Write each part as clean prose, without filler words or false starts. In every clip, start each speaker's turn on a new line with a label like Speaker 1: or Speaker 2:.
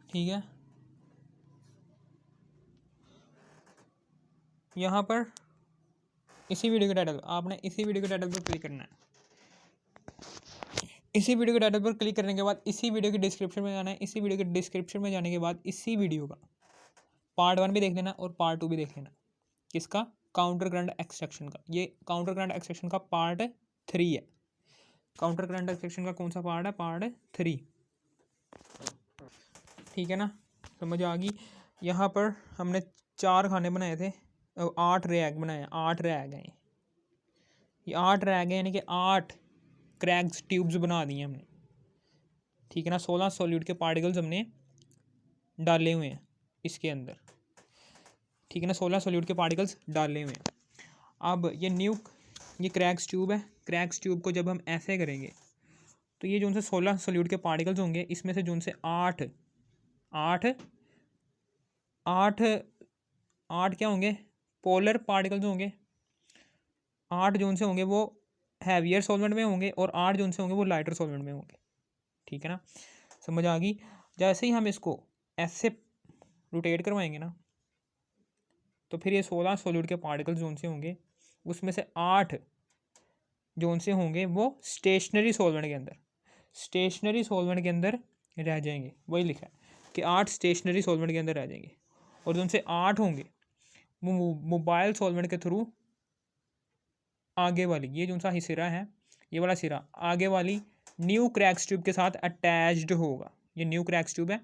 Speaker 1: ठीक है, यहाँ पर इसी वीडियो के टाइटल, आपने इसी वीडियो के टाइटल पर क्लिक करना है। इसी वीडियो के टाइटल पर क्लिक करने के बाद इसी वीडियो के डिस्क्रिप्शन में जाना है। इसी वीडियो के डिस्क्रिप्शन में जाने के बाद इसी वीडियो का पार्ट 1 भी देख लेना और पार्ट 2 भी देख लेना। किसका? काउंटर करंट एक्सट्रैक्शन का। ये काउंटर करंट एक्सट्रैक्शन का पार्ट 3 है। काउंटर करंट एक्सट्रैक्शन का कौन सा पार्ट है? पार्ट 3। ठीक है ना, समझ आ गई। यहाँ पर हमने 4 खाने बनाए थे, 8 रैक बनाए, 8 रैक हैं ये 8 रैक हैं, यानी कि 8 क्रैक्स ट्यूब्स बना दिए हमने। ठीक है ना, 16 सॉल्यूट के पार्टिकल्स हमने डाले हुए हैं इसके अंदर। ठीक है ना, 16 सॉल्यूट के पार्टिकल्स डाले हुए हैं। अब ये क्रैक्स ट्यूब है। क्रैक्स ट्यूब को जब हम ऐसे करेंगे तो ये जो उनसे 16 सॉल्यूट के पार्टिकल्स होंगे, इसमें से जो उनसे 8 क्या होंगे? पोलर पार्टिकल्स होंगे। 8 जो उनसे होंगे वो हैवियर सॉल्वेंट में होंगे और 8 जो उनसे होंगे वो लाइटर सॉल्वेंट में होंगे। ठीक है ना, समझ आ गई। जैसे ही हम इसको ऐसे रोटेट करवाएंगे ना, तो फिर ये 16 सॉल्यूट के पार्टिकल्स जो उनसे होंगे उसमें से 8 जो उनसे होंगे वो स्टेशनरी सॉल्वेंट के अंदर रह जाएंगे। वही लिखा है कि 8 स्टेशनरी सॉल्वेंट के अंदर रह जाएंगे, और जो उनसे 8 होंगे वो मोबाइल सॉल्वेंट के थ्रू आगे वाली, ये जो सा सिरा है, ये वाला सिरा आगे वाली न्यू क्रैक्स ट्यूब के साथ अटैच्ड होगा। ये न्यू क्रैक्स ट्यूब है,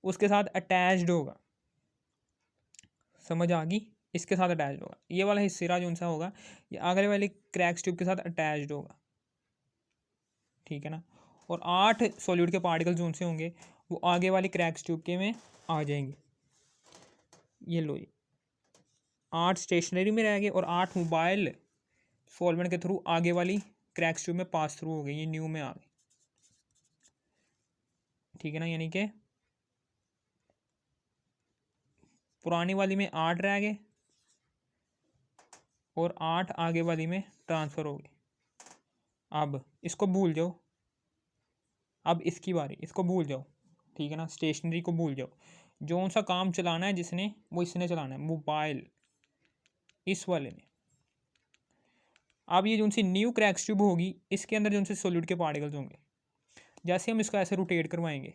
Speaker 1: उसके साथ अटैच्ड होगा। समझ आ गई? इसके साथ अटैच्ड होगा। ये वाला सिरा जो सा होगा ये आगे वाली क्रैक्स ट्यूब के साथ अटैच्ड होगा। ठीक है ना, और 8 सॉल्यूट के पार्टिकल जो उनसे होंगे वो आगे वाली क्रैक्स ट्यूब के में आ जाएंगे। ये लो, ये 8 स्टेशनरी में रह गए और 8 मोबाइल सॉल्वेंट के थ्रू आगे वाली क्रैक्स ट्यूब में पास थ्रू हो गई, ये न्यू में आ गई। ठीक है ना, यानी कि पुरानी वाली में 8 रह गए और 8 आगे वाली में ट्रांसफ़र हो गए। अब इसको भूल जाओ, अब इसकी बारी, इसको भूल जाओ। ठीक है ना, स्टेशनरी को भूल जाओ। जो सा काम चलाना है जिसने, वो इसने चलाना है, मोबाइल इस वाले ने। अब ये जो सी न्यू क्रैक्स ट्यूब होगी इसके अंदर जो से सॉल्यूट के पार्टिकल्स होंगे, जैसे हम इसको ऐसे रोटेट करवाएंगे,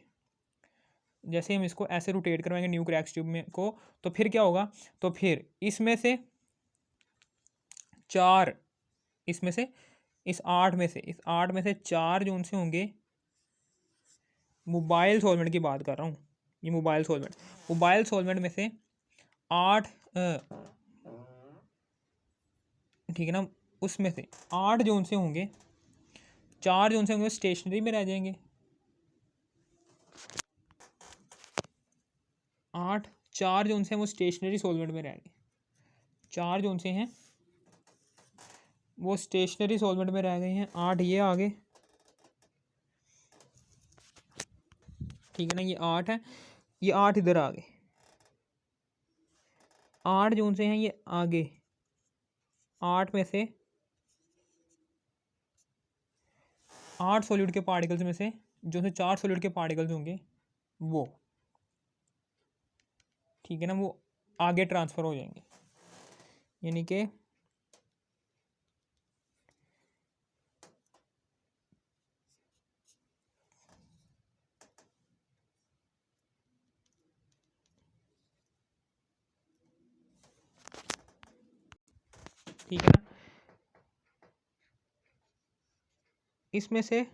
Speaker 1: न्यू क्रैक्स ट्यूब में को, तो फिर क्या होगा? तो फिर इसमें से 4, इसमें से इस 8 में से 4 जो उनसे होंगे, मोबाइल सॉल्वेंट की बात कर रहा हूँ, ये मोबाइल सॉल्वेंट में से 8, ठीक है ना, उसमें से 8 जो उनसे होंगे, 4 जो उनसे होंगे स्टेशनरी में रह जाएंगे। 4 जो उनसे हैं वो स्टेशनरी सॉल्वेंट में रह गए। 4 जो उनसे हैं वो स्टेशनरी सॉल्वेंट में रह गए हैं। 8 ये आ गए। ठीक है ना, ये 8 है, ये 8 इधर आ गए। 8 जो उनसे हैं ये आगे, 8 में से 8 सॉल्यूट के पार्टिकल्स में से जो से 4 सॉल्यूट के पार्टिकल्स होंगे वो, ठीक है ना, वो आगे ट्रांसफ़र हो जाएंगे। यानी कि ठीक है ना, इसमें से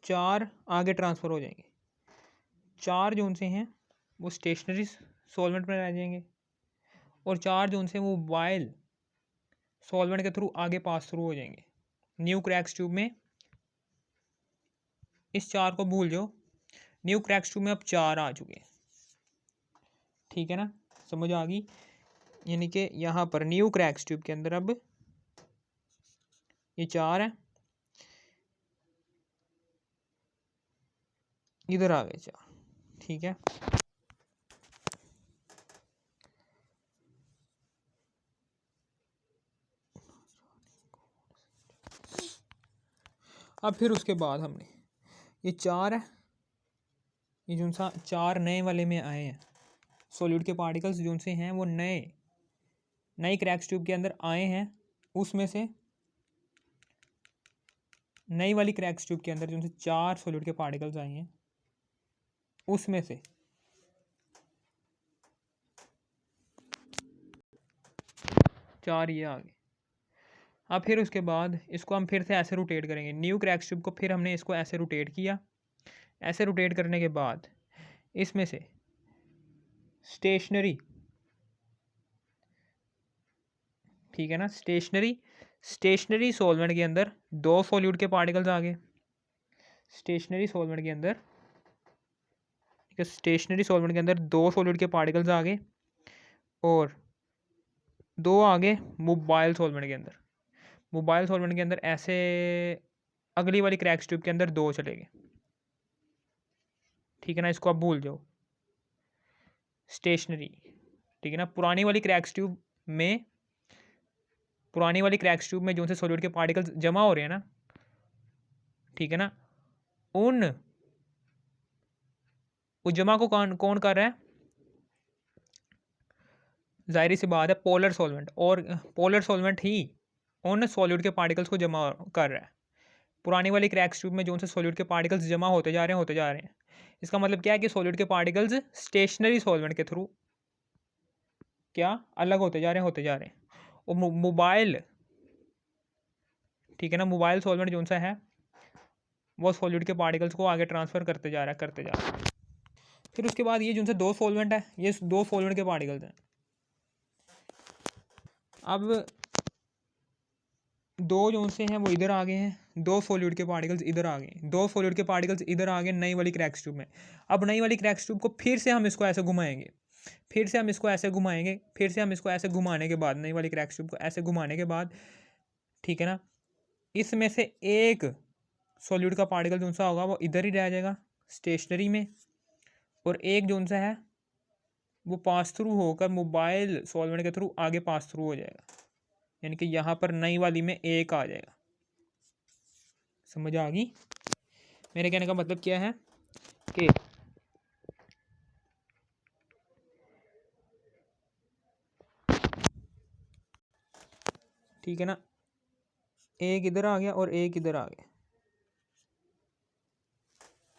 Speaker 1: 4 आगे ट्रांसफ़र हो जाएंगे। 4 जो उनसे हैं वो स्टेशनरी सॉल्वेंट में रह जाएंगे और 4 जो उनसे वो मोबाइल सॉल्वेंट के थ्रू आगे पास थ्रू हो जाएंगे न्यू क्रैक्स ट्यूब में। इस 4 को भूल जाओ, न्यू क्रैक्स ट्यूब में अब 4 आ चुके हैं। ठीक है ना, समझ आ गई? यानी कि यहाँ पर न्यू क्रैक्स ट्यूब के अंदर अब ये 4 है, इधर आ गए 4। ठीक है, अब फिर उसके बाद हमने ये 4 है, ये जो सा 4 नए वाले में आए हैं सॉलिड के पार्टिकल्स जो से हैं वो नई क्रैक्स ट्यूब के अंदर आए हैं, उसमें से नई वाली क्रैक्स ट्यूब के अंदर जो से 4 सॉलिड के पार्टिकल्स आए हैं, उसमें से 4 ये आ गए। अब फिर उसके बाद इसको हम फिर से ऐसे रोटेट करेंगे, न्यू क्रैक्स ट्यूब को फिर हमने इसको ऐसे रोटेट किया। ऐसे रोटेट करने के बाद इसमें से स्टेशनरी, ठीक है ना, स्टेशनरी सॉल्वेंट के अंदर 2 सॉल्यूट के पार्टिकल्स आ गए। स्टेशनरी सॉल्वेंट के अंदर, ठीक है, स्टेशनरी सॉल्वेंट के अंदर 2 सॉल्यूट के पार्टिकल्स आ गए और 2 आ गए मोबाइल सॉल्वेंट के अंदर। मोबाइल सॉल्वेंट के अंदर ऐसे अगली वाली क्रैक्स ट्यूब के अंदर 2 चले गए, ठीक है ना, इसको आप भूल जाओ। स्टेशनरी, ठीक है ना, पुरानी वाली क्रैक्स ट्यूब में जो से सॉल्यूट के पार्टिकल्स जमा हो रहे हैं ना, ठीक है ना, उस जमा को कौन कर रहा है? जाहिर सी बात है पोलर सॉल्वेंट, और पोलर सॉल्वेंट ही उन सॉल्यूट के पार्टिकल्स को जमा कर रहा है। पुरानी वाली क्रैक्स ट्यूब में जो से सॉल्यूट के पार्टिकल्स जमा होते जा रहे हैं। इसका मतलब क्या है कि सॉल्यूट के पार्टिकल्स स्टेशनरी सॉल्वेंट के थ्रू क्या अलग होते जा रहे हैं। और मोबाइल, ठीक है ना, मोबाइल सॉल्वेंट जो सा है वो सॉल्यूट के पार्टिकल्स को आगे ट्रांसफ़र करते जा रहा है। फिर उसके बाद ये जो से 2 सॉल्वेंट है, ये 2 सॉल्वेंट के पार्टिकल्स हैं। अब 2 जो से हैं वो इधर आ गए हैं, 2 सॉल्यूट के पार्टिकल्स इधर आ गए, 2 सॉल्यूट के पार्टिकल्स इधर आ गए नई वाली क्रैक्स ट्यूब में। अब नई वाली क्रैक्स ट्यूब को फिर से हम इसको ऐसे घुमाएंगे, फिर से हम इसको ऐसे घुमाने के बाद, नई वाली क्रैक्स ट्यूब को ऐसे घुमाने के बाद, ठीक है ना, इसमें से एक सॉल्यूट का पार्टिकल जो सा होगा वो इधर ही रह जाएगा स्टेशनरी में, और एक जो सा है वो पास थ्रू होकर मोबाइल सॉल्वेंट के थ्रू आगे पास थ्रू हो जाएगा, यानी कि यहाँ पर नई वाली में एक आ जाएगा। समझ आ गई? मेरे कहने का मतलब क्या है कि ठीक है ना, एक इधर आ गया और एक इधर आ गया,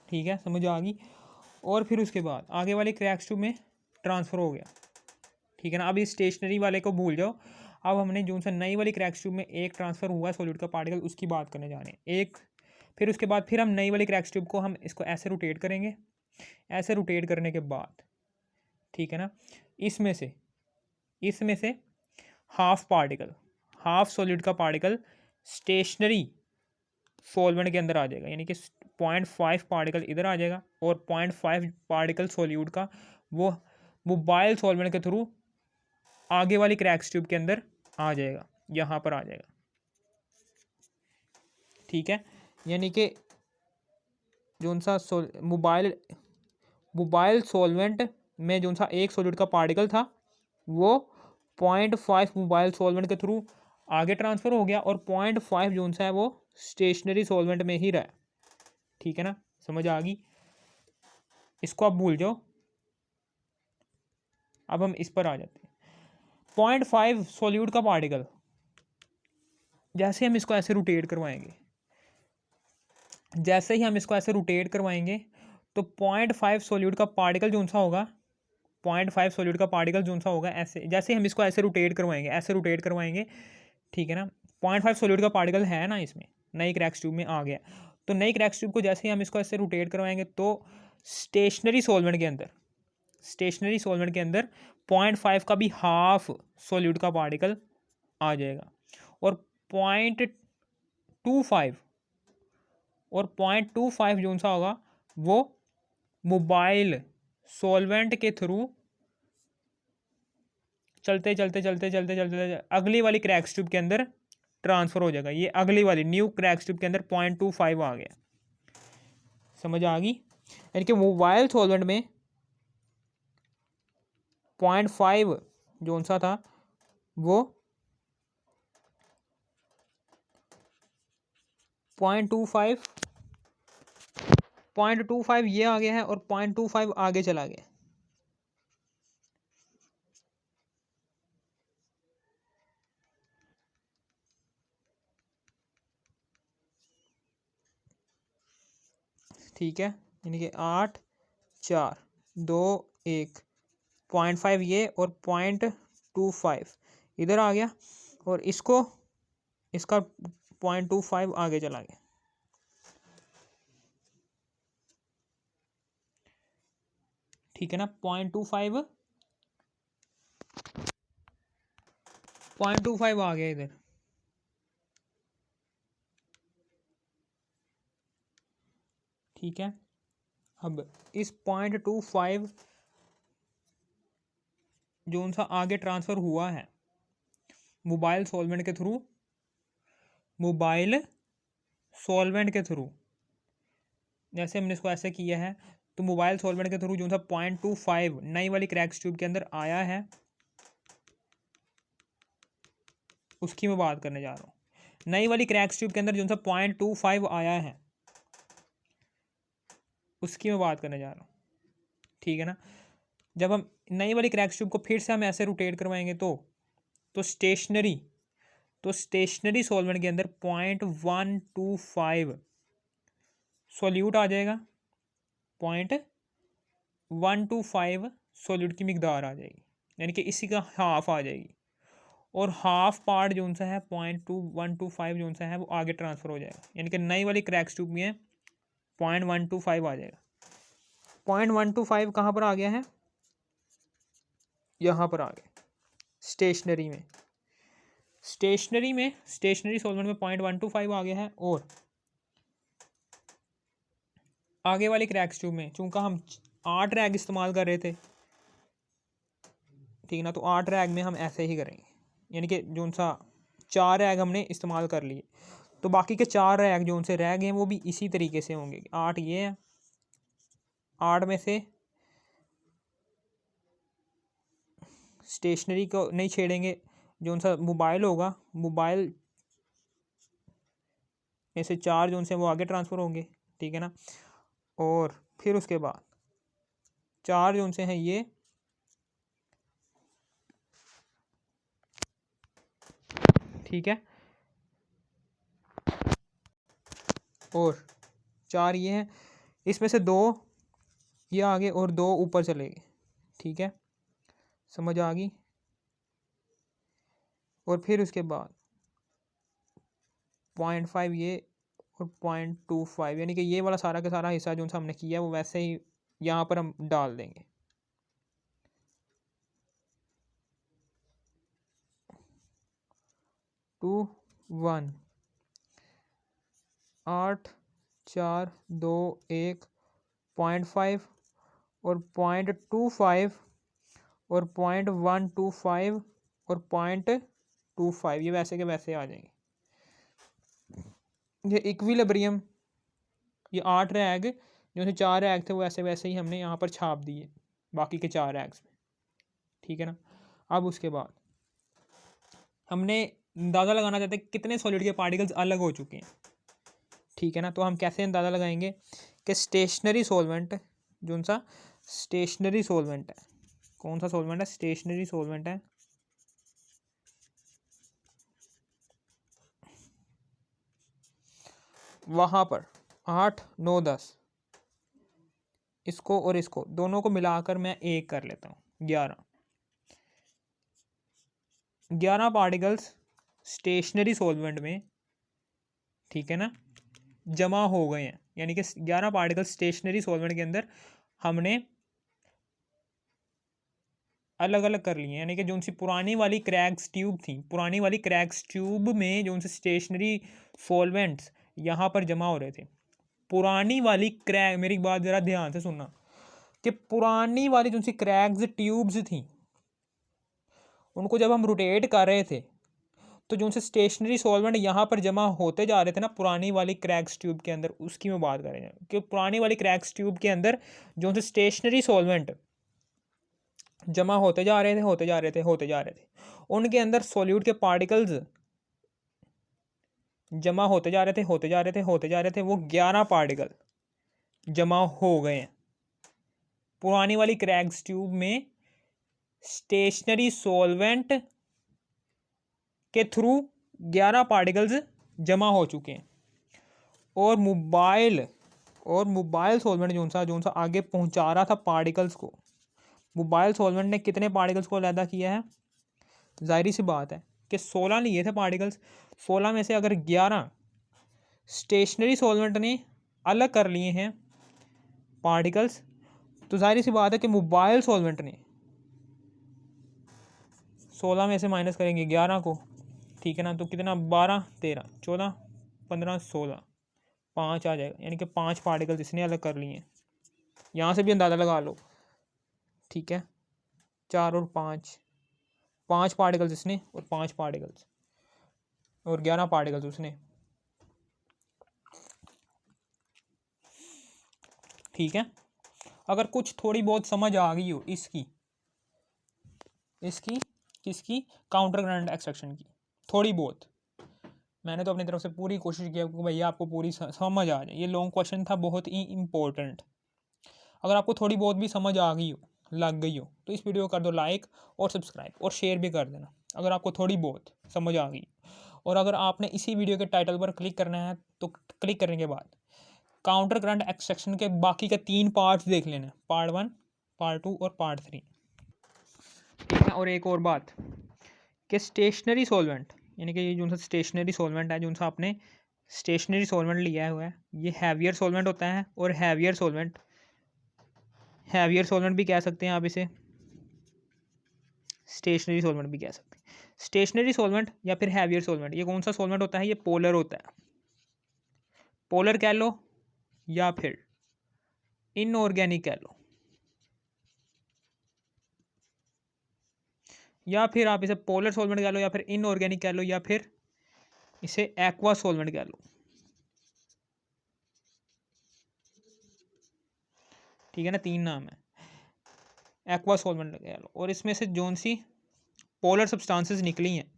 Speaker 1: ठीक है, समझ आ गई। और फिर उसके बाद आगे वाले क्रैक्स ट्यूब में ट्रांसफ़र हो गया, ठीक है ना। अब इस स्टेशनरी वाले को भूल जाओ, अब हमने जो सा नई वाली क्रैक्स ट्यूब में एक ट्रांसफ़र हुआ है सॉल्यूट का पार्टिकल, उसकी बात करने जा रहे हैं एक। फिर उसके बाद फिर हम नई वाली क्रैक्स ट्यूब को हम इसको ऐसे रोटेट करेंगे। ऐसे रोटेट करने के बाद, ठीक है ना, इसमें से हाफ सॉल्यूट का पार्टिकल स्टेशनरी सॉल्वेंट के अंदर आ जाएगा, यानी कि 0.5 पार्टिकल इधर आ जाएगा और 0.5 पार्टिकल सॉल्यूट का वो मोबाइल सॉल्वेंट के थ्रू आगे वाली क्रैक्स ट्यूब के अंदर आ जाएगा, यहाँ पर आ जाएगा, ठीक है। यानी कि जो सा मोबाइल सॉल्वेंट में जो सा एक सॉल्यूट का पार्टिकल था वो 0.5 मोबाइल सॉल्वेंट के थ्रू आगे ट्रांसफ़र हो गया, और 0.5 जो सा है वो स्टेशनरी सॉल्वेंट में ही रहा, ठीक है ना, समझ आ गई। इसको आप भूल जाओ। अब हम इस पर आ जाते हैं। 0.5 सॉल्यूट का पार्टिकल, जैसे हम इसको ऐसे रोटेट करवाएंगे, तो 0.5 सॉल्यूट का पार्टिकल जो सा होगा, 0.5 सॉल्यूट का पार्टिकल जो सा होगा, ऐसे जैसे हम इसको ऐसे रोटेट करवाएंगे, ठीक है ना। 0.5 सॉल्यूट का पार्टिकल है ना इसमें, नई क्रैक्स ट्यूब में आ गया, तो नई क्रैक्स ट्यूब को जैसे ही हम इसको ऐसे रोटेट करवाएंगे तो स्टेशनरी सॉल्वेंट के अंदर 0.5 का भी हाफ सॉल्यूट का पार्टिकल आ जाएगा, और 0.25 जो सा होगा वो मोबाइल सॉल्वेंट के थ्रू चलते अगली वाली क्रैक्स ट्यूब के अंदर ट्रांसफ़र हो जाएगा। ये अगली वाली न्यू क्रैक्स ट्यूब के अंदर 0.25 आ गया, समझ आ गई। यानी कि मोबाइल सॉल्वेंट में 0.5 जो सा था वो 0.25 ये आ गया है और 0.25 आगे चला गया। ठीक है, यानी कि 8 4 2 1 0.5 ये और 0.25 इधर आ गया और इसका 0.25 आगे चला गया। ठीक है ना, 0.25 आ गया इधर। ठीक है, अब इस 0.25 जो सा आगे ट्रांसफ़र हुआ है मोबाइल सॉल्वेंट के थ्रू, जैसे हमने इसको ऐसे किया है, तो मोबाइल सॉल्वेंट के थ्रू जो सा 0.25 नई वाली क्रैक्स ट्यूब के अंदर आया है, उसकी मैं बात करने जा रहा हूँ। नई वाली क्रैक्स ट्यूब के अंदर जो सा 0.25 आया है, उसकी मैं बात करने जा रहा हूँ। ठीक है ना, जब हम नई वाली क्रैक्स ट्यूब को फिर से हम ऐसे रोटेट करवाएंगे तो स्टेशनरी सॉल्वेंट के अंदर 0.125 सॉल्यूट आ जाएगा। 0.125 सॉल्यूट की मिकदार आ जाएगी, यानी कि इसी का हाफ आ जाएगी, और हाफ पार्ट जो सा है 0.125 जो सा है वो आगे ट्रांसफ़र हो जाएगा, यानी कि नई वाली क्रैक्स ट्यूब में 0.125 आ जाएगा। 0.125 कहाँ पर आ गया है, यहाँ पर आ गया स्टेशनरी सॉल्वेंट में 0.125 आ गया है, और आगे वाली क्रैक्स ट्यूब में चूँकि हम 8 रैग इस्तेमाल कर रहे थे, ठीक ना, तो 8 रैग में हम ऐसे ही करेंगे, यानी कि जो सा 4 रैग हमने इस्तेमाल कर लिए, तो बाकी के 4 रैग जो उनसे रह गए हैं वो भी इसी तरीके से होंगे। 8 ये हैं, 8 में से स्टेशनरी को नहीं छेड़ेंगे, जो उनसा मोबाइल होगा, मोबाइल में से 4 जो उनसे वो आगे ट्रांसफ़र होंगे। ठीक है ना, और फिर उसके बाद 4 जो उनसे हैं ये, ठीक है, और 4 ये हैं, इसमें से 2 ये आगे और 2 ऊपर चले गए। ठीक है, समझ आ गई। और फिर उसके बाद 0.5 ये और 0.25, यानी कि ये वाला सारा का सारा हिस्सा जो सा हमने किया वो वैसे ही यहाँ पर हम डाल देंगे। टू 1 8 4 2 1 0.5 और 0.25 और 0.125 और 0.25 ये वैसे के वैसे आ जाएंगे। ये इक्विलिब्रियम, ये 8 रैग जो से 4 रैग थे वो ऐसे वैसे ही हमने यहाँ पर छाप दिए बाकी के 4 रैग्स में। ठीक है ना, अब उसके बाद हमने अंदाज़ा लगाना चाहते हैं कितने सॉलिड के पार्टिकल्स अलग हो चुके हैं। ठीक है ना, तो हम कैसे अंदाज़ा लगाएंगे कि स्टेशनरी सॉल्वेंट जो सा स्टेशनरी सॉल्वेंट है, कौन सा सॉल्वेंट है, स्टेशनरी सॉल्वेंट है, वहाँ पर 8 9 10 इसको और इसको दोनों को मिलाकर मैं एक कर लेता हूँ, 11 पार्टिकल्स स्टेशनरी सॉल्वेंट में, ठीक है ना, जमा हो गए हैं, यानी कि 11 पार्टिकल्स स्टेशनरी सॉल्वेंट के अंदर हमने अलग अलग कर लिए, यानी कि जो उनसी पुरानी वाली क्रैक्स ट्यूब थी, पुरानी वाली क्रैक्स ट्यूब में जो उनसे स्टेशनरी सॉल्वेंट्स यहाँ पर जमा हो रहे थे, पुरानी वाली क्रैक, मेरी बात ज़रा ध्यान से सुनना, कि पुरानी वाली जो उनसी क्रैक्स ट्यूब्स थी उनको जब हम रोटेट कर रहे थे तो जो उनसे स्टेशनरी सॉल्वेंट यहाँ पर जमा होते जा रहे थे ना पुरानी वाली क्रैक्स ट्यूब के अंदर, उसकी मैं बात करें कि पुरानी वाली क्रैक्स ट्यूब के अंदर जो उनसे स्टेशनरी सॉल्वेंट जमा होते जा रहे थे, उनके अंदर सॉल्यूट के पार्टिकल्स जमा होते जा रहे थे होते जा रहे थे होते जा रहे थे, वो 11 पार्टिकल जमा हो गए हैं पुरानी वाली क्रैग्स ट्यूब में स्टेशनरी सॉल्वेंट के थ्रू 11 पार्टिकल्स जमा हो चुके हैं। और मोबाइल सॉल्वेंट जो सा आगे पहुंचा रहा था पार्टिकल्स को, मोबाइल सॉल्वेंट ने कितने पार्टिकल्स को अलहदा किया है? जाहिर सी बात है कि 16 लिए थे पार्टिकल्स। 16 में से अगर 11 स्टेशनरी सॉल्वेंट ने अलग कर लिए हैं पार्टिकल्स, तो जाहिर सी बात है कि मोबाइल सॉल्वेंट ने 16 में से माइनस करेंगे 11 को, ठीक है ना, तो कितना 12 13 14 15 16 5 आ जाएगा, यानी कि 5 पार्टिकल्स इसने अलग कर लिए हैं। यहाँ से भी अंदाज़ा लगा लो, ठीक है, 4 और 5 पार्टिकल्स इसने और 5 पार्टिकल्स और 11 पार्टिकल्स उसने, ठीक है। अगर कुछ थोड़ी बहुत समझ आ गई हो इसकी किसकी काउंटर करंट एक्सट्रैक्शन की, थोड़ी बहुत, मैंने तो अपनी तरफ से पूरी कोशिश की कि भैया आपको पूरी समझ आ जाए। ये लॉन्ग क्वेश्चन था, बहुत ही इम्पोर्टेंट। अगर आपको थोड़ी बहुत भी समझ आ गई हो, लग गई हो, तो इस वीडियो को कर दो लाइक और सब्सक्राइब और शेयर भी कर देना अगर आपको थोड़ी बहुत समझ आ गई। और अगर आपने इसी वीडियो के टाइटल पर क्लिक करना है तो क्लिक करने के बाद काउंटर करंट एक्सट्रैक्शन के बाकी के 3 पार्ट्स देख लेना, पार्ट 1, पार्ट 2 और पार्ट 3, ठीक है। और एक और बात कि स्टेशनरी सॉल्वेंट, यानी कि ये जो सा स्टेशनरी सॉल्वेंट है, जो सा आपने स्टेशनरी सॉल्वेंट लिया हुआ है, ये हैवियर सॉल्वेंट होता है। और हैवियर सॉल्वेंट भी कह सकते हैं आप इसे, स्टेशनरी सॉल्वेंट भी कह सकते हैं। स्टेशनरी सॉल्वेंट या फिर हैवियर सॉल्वेंट, ये कौन सा सॉल्वेंट होता है? ये पोलर होता है, पोलर कह लो या फिर इनऑर्गेनिक कह लो, या फिर आप इसे पोलर सॉल्वेंट कह लो या फिर इनऑर्गेनिक कह लो या फिर इसे एक्वा सॉल्वेंट कह लो, ठीक है ना, 3 नाम है, एक्वा सॉल्वेंट कह लो। और इसमें से जोन सी पोलर सब्सटेंसेस निकली हैं,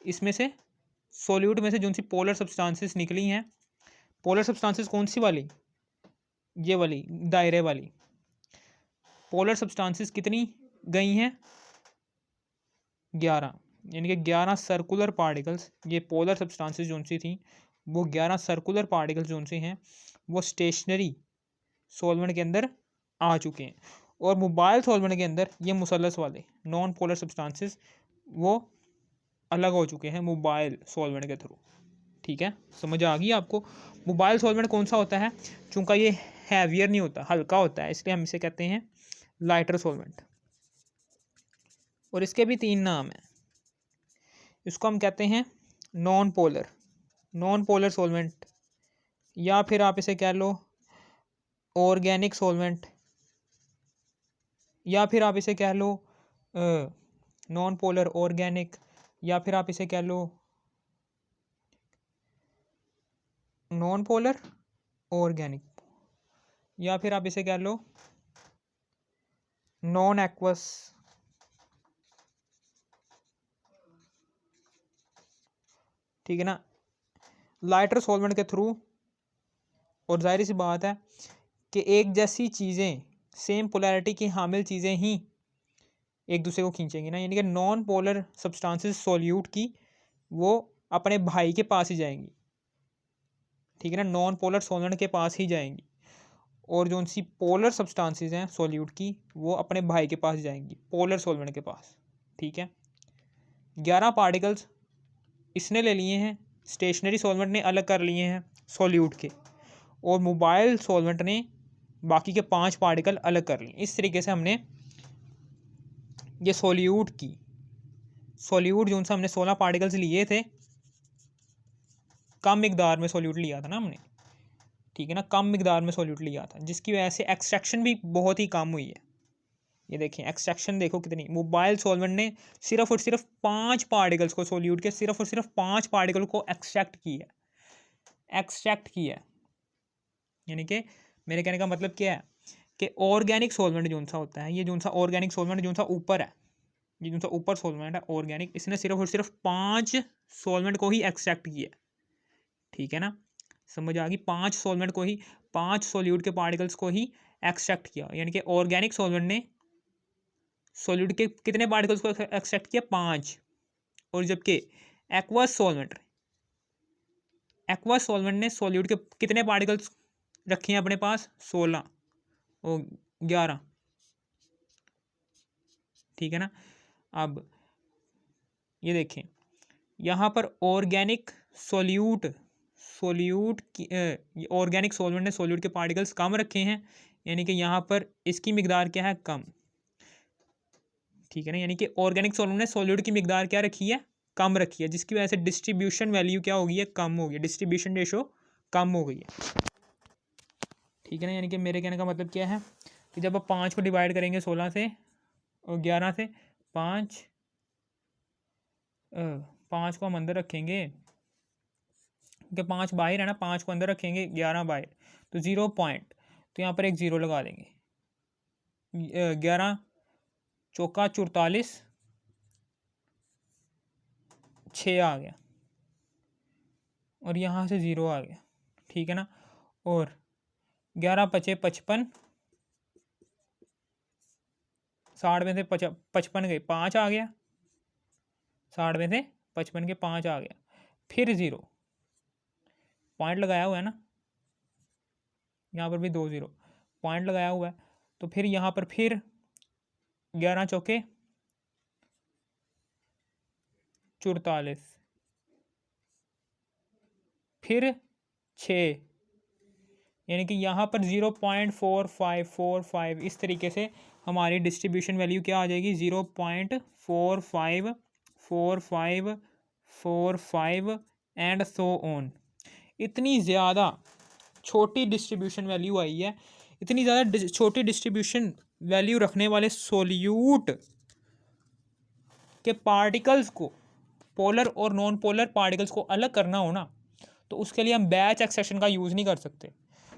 Speaker 1: इसमें से सॉल्यूट में से जोन सी पोलर सब्सटेंसेस निकली हैं, पोलर सब्सटेंसेस कौन सी वाली? ये वाली दायरे वाली पोलर सब्सटेंसेस कितनी गई हैं? 11, यानी कि 11 सर्कुलर पार्टिकल्स, ये पोलर सब्सटेंसेस जोन सी थी वो 11 सर्कुलर पार्टिकल्स जोन से हैं वो स्टेशनरी सॉल्वेंट के अंदर आ चुके हैं। और मोबाइल सॉल्वेंट के अंदर ये मुसलस वाले नॉन पोलर सब्सटेंसेस वो अलग हो चुके हैं मोबाइल सॉल्वेंट के थ्रू, ठीक है। समझ आ गई आपको? मोबाइल सॉल्वेंट कौन सा होता है? चूँकि ये हैवियर नहीं होता, हल्का होता है, इसलिए हम इसे कहते हैं लाइटर सॉल्वेंट। और इसके भी 3 नाम हैं, इसको हम कहते हैं नॉन पोलर सॉल्वेंट, या फिर आप इसे कह लो ऑर्गेनिक सॉल्वेंट, या फिर आप इसे कह लो नॉन पोलर ऑर्गेनिक, या फिर आप इसे कह लो नॉन पोलर ऑर्गेनिक, या फिर आप इसे कह लो नॉन एक्वस, ठीक है ना, लाइटर सॉल्वेंट के थ्रू। और जाहिर सी बात है कि एक जैसी चीज़ें, सेम पोलैरिटी की हामिल चीज़ें ही एक दूसरे को खींचेंगी ना, यानी कि नॉन पोलर सब्सटेंसेस सॉल्यूट की वो अपने भाई के पास ही जाएंगी, ठीक है ना, नॉन पोलर सॉल्वेंट के पास ही जाएंगी। और जो उनसी पोलर सब्सटेंसेस हैं सॉल्यूट की वो अपने भाई के पास जाएंगी, पोलर सॉल्वेंट के पास, ठीक है। 11 पार्टिकल्स इसने ले लिए हैं, स्टेशनरी सॉल्वेंट ने अलग कर लिए हैं सॉल्यूट के, और मोबाइल सॉल्वेंट ने बाकी के 5 पार्टिकल अलग कर लिए। इस तरीके से हमने ये सॉल्यूट जो सा हमने 16 पार्टिकल्स लिए थे, कम मिकदार में सॉल्यूट लिया था ना हमने, ठीक है ना, कम मिकदार में सॉल्यूट लिया था, जिसकी वजह से एक्सट्रैक्शन भी बहुत ही कम हुई है। ये देखें एक्सट्रैक्शन देखो कितनी, मोबाइल सॉल्वेंट ने सिर्फ और सिर्फ 5 पार्टिकल्स को सॉल्यूट के सिर्फ और सिर्फ 5 पार्टिकल को एक्सट्रैक्ट किया है। यानी कि मेरे कहने का मतलब क्या है कि ऑर्गेनिक सॉल्वेंट जो सा होता है, ये जो सा ऑर्गेनिक सॉल्वेंट जो सा ऊपर है, ये जो सा ऊपर सॉल्वेंट है ऑर्गेनिक, इसने सिर्फ और सिर्फ 5 सॉल्वेंट को ही एक्सट्रैक्ट किया है, ठीक है ना, समझ आ गई। 5 सॉल्वेंट को ही, 5 सॉल्यूट के पार्टिकल्स को ही एक्सट्रैक्ट किया, यानी कि ऑर्गेनिक सॉल्वेंट ने सॉल्यूट के कितने पार्टिकल्स को एक्सट्रैक्ट किया, 5। और जबकि एक्वस सॉल्वेंट ने सॉल्यूट के कितने पार्टिकल्स रखे हैं अपने पास, 16 और 11, ठीक है ना। अब ये देखें यहाँ पर ऑर्गेनिक ऑर्गेनिक सॉल्वेंट ने सॉल्यूट के पार्टिकल्स कम रखे हैं, यानी कि यहाँ पर इसकी मिकदार क्या है, कम, ठीक है ना। यानी कि ऑर्गेनिक सॉल्वेंट ने सॉल्यूट की मिकदार क्या रखी है, कम रखी है, जिसकी वजह से डिस्ट्रीब्यूशन वैल्यू क्या हो गई है, कम हो गई, डिस्ट्रीब्यूशन रेशो कम हो गई है, ठीक है ना। यानी कि मेरे कहने का मतलब क्या है कि जब आप 5 को डिवाइड करेंगे 16 से और 11 से, 5 को हम अंदर रखेंगे क्योंकि 5 बाहर है ना, 5 को अंदर रखेंगे, 11 बाहर, तो 0 पॉइंट, तो यहाँ पर एक 0 लगा देंगे। 11 चौका 44, 6 आ गया और यहाँ से 0 आ गया, ठीक है ना। और 11 पचे 55, 60 में से 55 गए, 5 आ गया, 60 में से 55 के 5 आ गया, फिर 0 पॉइंट लगाया हुआ है ना, यहाँ पर भी 2 0 पॉइंट लगाया हुआ है, तो फिर यहाँ पर फिर 11 चौके 44, फिर 6, यानी कि यहाँ पर 0.4545, इस तरीके से हमारी डिस्ट्रीब्यूशन वैल्यू क्या आ जाएगी, 0.454545 एंड सो ऑन। इतनी ज़्यादा छोटी डिस्ट्रीब्यूशन वैल्यू आई है, इतनी ज़्यादा छोटी डिस्ट्रीब्यूशन वैल्यू रखने वाले सोल्यूट के पार्टिकल्स को, पोलर और नॉन पोलर पार्टिकल्स को अलग करना हो ना, तो उसके लिए हम बैच एक्सट्रैक्शन का यूज़ नहीं कर सकते,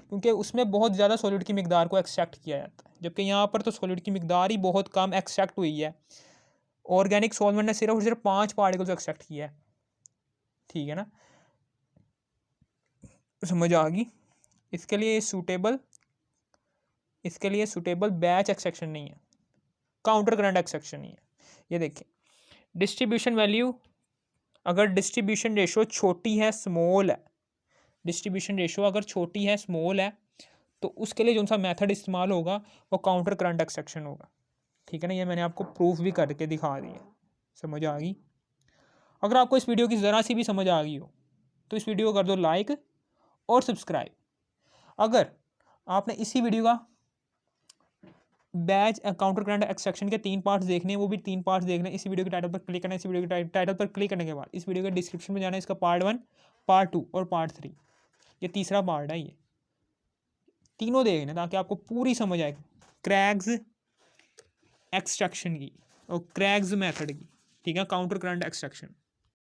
Speaker 1: क्योंकि उसमें बहुत ज़्यादा सॉल्यूट की मिकदार को एक्सट्रैक्ट किया जाता है, जबकि यहाँ पर तो सॉल्यूट की मिकदार ही बहुत कम एक्सट्रैक्ट हुई है। ऑर्गेनिक सॉल्वेंट ने सिर्फ और सिर्फ 5 पार्टिकल्स एक्सट्रैक्ट किया है, ठीक है ना, समझ आ गई। इसके लिए सूटेबल बैच एक्सट्रैक्शन नहीं है, काउंटर करंट एक्सट्रैक्शन नहीं है। ये देखिए डिस्ट्रीब्यूशन वैल्यू, अगर डिस्ट्रीब्यूशन रेशो छोटी है, स्मॉल है, डिस्ट्रीब्यूशन रेशो अगर छोटी है, स्मॉल है, तो उसके लिए जो सा मेथड इस्तेमाल होगा वो काउंटर करंट एक्सट्रैक्शन होगा, ठीक है ना। ये मैंने आपको प्रूफ भी करके दिखा दिया, समझ आ गई। अगर आपको इस वीडियो की ज़रा सी भी समझ आ गई हो तो इस वीडियो को कर दो लाइक और सब्सक्राइब। अगर आपने इसी वीडियो का बैच काउंटर करंट एक्सट्रैक्शन के 3 पार्ट्स देखने हैं, वो भी 3 पार्ट्स देखने हैं, इसी वीडियो के टाइटल पर क्लिक करना है। इसी वीडियो के टाइटल पर क्लिक करने के बाद इस वीडियो के डिस्क्रिप्शन में जाना है, इसका पार्ट 1, पार्ट 2 और पार्ट 3, ये तीसरा पार्ट है, ये तीनों देखना ताकि आपको पूरी समझ आए क्रैग्स एक्सट्रैक्शन की और क्रैग्स मेथड की, ठीक है, काउंटर करंट एक्सट्रैक्शन।